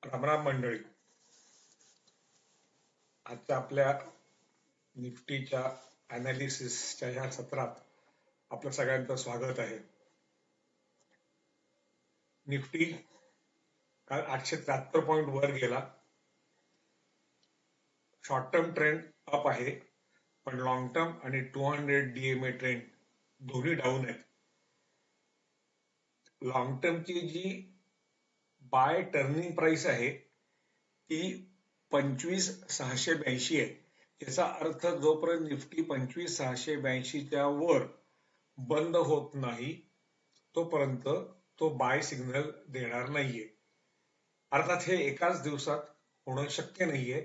रामराम मंडळी. आजच्या आपल्या निफ्टीच्या अनालिसिसच्या ह्या सत्रात आपलं सगळ्यांचं स्वागत आहे. निफ्टी काल 873 पॉइंट वर गेला. शॉर्ट टर्म ट्रेंड अप आहे, पण लॉंग टर्म आणि 200 DMA ट्रेंड दोन्ही डाऊन आहेत. लॉंग टर्मची जी बाय टर्निंग प्राइस आहे ती 25,682 आहे. याचा अर्थ जोपर्यंत निफ्टी 25,682च्या वर बंद होत नाही तोपर्यंत तो बाय सिग्नल देणार नाहीये. अर्थात हे एकाच दिवसात होणं शक्य नाहीये.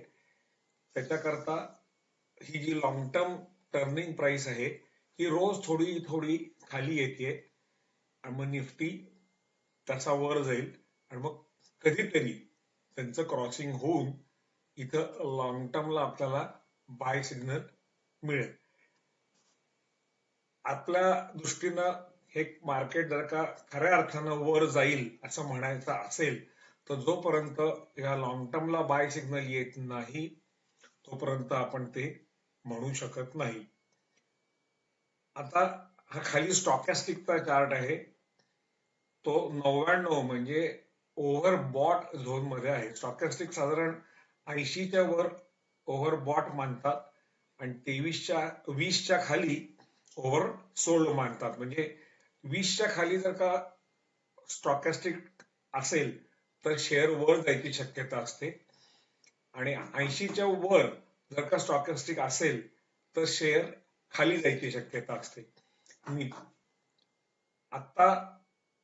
त्याच्याकरता ही जी लॉंग टर्म टर्निंग प्राइस आहे ही रोज थोडी थोडी खाली येते आणि मग निफ्टी त्याचा वर जाईल आणि मग कधीतरी त्यांचं क्रॉसिंग होऊन इथं लॉंग टर्मला आपल्याला बाय सिग्नल मिळेल. आपल्या दृष्टीनं हे मार्केट जर का खऱ्या अर्थानं वर जाईल असं म्हणायचं असेल तर जोपर्यंत या लॉंग टर्मला बाय सिग्नल येत नाही तोपर्यंत आपण ते म्हणू शकत नाही. आता हा खाली स्टॉकॅस्टिकचा चार्ट आहे, तो 99 म्हणजे ओव्हर बॉट झोन मध्ये आहे. स्टॉकॅस्टिक साधारण 80च्या वर ओव्हर बॉट मानतात आणि 20च्या खाली ओव्हर सोल्ड मानतात. म्हणजे 20च्या खाली जर का स्टॉकॅस्टिक असेल तर शेअर वर जायची शक्यता असते आणि 80च्या वर जर का स्टॉकॅस्टिक असेल तर शेअर खाली जायची शक्यता असते. आता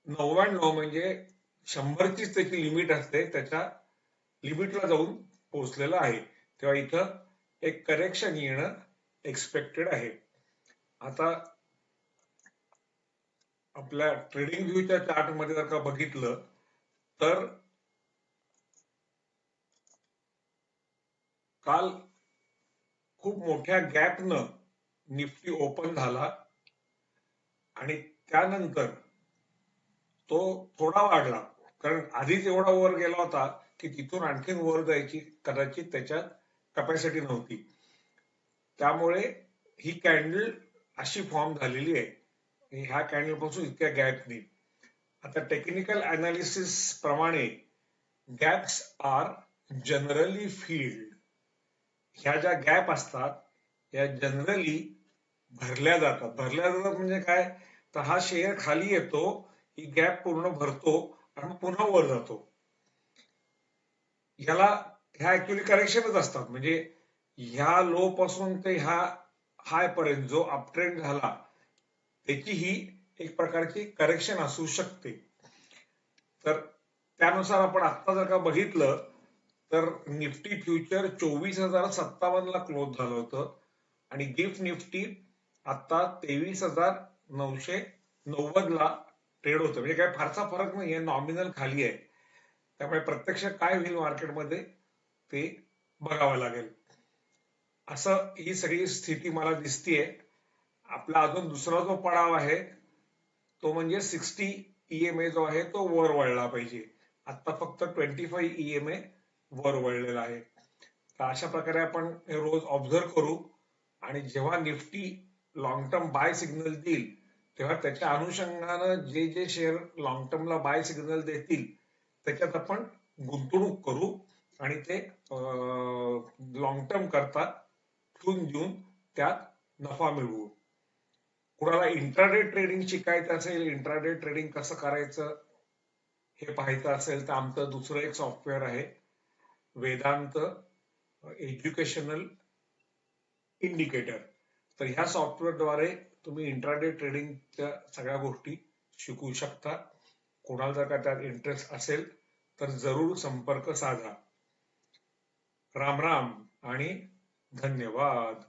99 म्हणजे 100चीच त्याची लिमिट असते, त्याच्या लिमिटला जाऊन पोहोचलेलं आहे, तेव्हा इथं एक करेक्शन येणं एक्सपेक्टेड आहे. आता आपल्या ट्रेडिंग व्ह्यूच्या चार्ट मध्ये जर का बघितलं तर काल खूप मोठ्या गॅपनं निफ्टी ओपन झाला आणि त्यानंतर तो थोडा वाढला, कारण आधीच एवढा वर गेला होता की तिथून आणखीन वर जायची कदाचित त्याच्यात कॅपॅसिटी नव्हती. त्यामुळे ही कॅन्डल अशी फॉर्म झालेली आहे. ह्या कॅन्डल पासून इतक्या गॅप नाही. आता टेक्निकल अनालिसिस प्रमाणे गॅप्स आर जनरली फील्ड. ह्या ज्या गॅप असतात या जनरली भरल्या जातात. म्हणजे काय, तर हा शेअर खाली येतो, ही गॅप पूर्ण भरतो आणि पुन्हा वर जातो. ह्या ऍक्च्युअली करेक्शनच असतात. म्हणजे ह्या लो पासून ते ह्या हाय पर्यंत जो अपट्रेंड झाला त्याची ही एक प्रकारची करेक्शन असू शकते. तर त्यानुसार आपण आता जर का बघितलं तर निफ्टी फ्युचर 24,057 ला क्लोज झालं होतं आणि गिफ्ट निफ्टी आता 23,990 ला ट्रेड होतं. म्हणजे काय फारसा फरक नाहीये, नॉमिनल खाली आहे. त्यामुळे प्रत्यक्ष काय होईल मार्केटमध्ये ते बघावं लागेल. असं ही सगळी स्थिती मला दिसतीये. आपला अजून दुसरा जो पडाव आहे तो म्हणजे 60 EMA जो आहे तो वर वळला पाहिजे. आता फक्त 25 EMA वर वळलेला आहे. तर अशा प्रकारे आपण हे रोज ऑब्झर्व करू आणि जेव्हा Nifty long term buy signal देईल तेव्हा त्याच्या अनुषंगानं जे जे शेअर लॉंग टर्मला बाय सिग्नल देतील त्याच्यात आपण गुंतवणूक करू आणि ते लॉंग टर्म करता ठेवून देऊन त्यात नफा मिळवू. कुणाला इंट्राडे ट्रेडिंग शिकायचं असेल, इंट्राडे ट्रेडिंग कसं करायचं हे पाहायचं असेल तर आमचं दुसरं एक सॉफ्टवेअर आहे, वेदांत एज्युकेशनल इंडिकेटर. तर ह्या सॉफ्टवेअरद्वारे तुम्ही इंट्राडे ट्रेडिंगच्या सगळ्या गोष्टी शिकू शकता. कोणाला जर का त्यात इंटरेस्ट असेल तर जरूर संपर्क साधा. राम राम आणि धन्यवाद.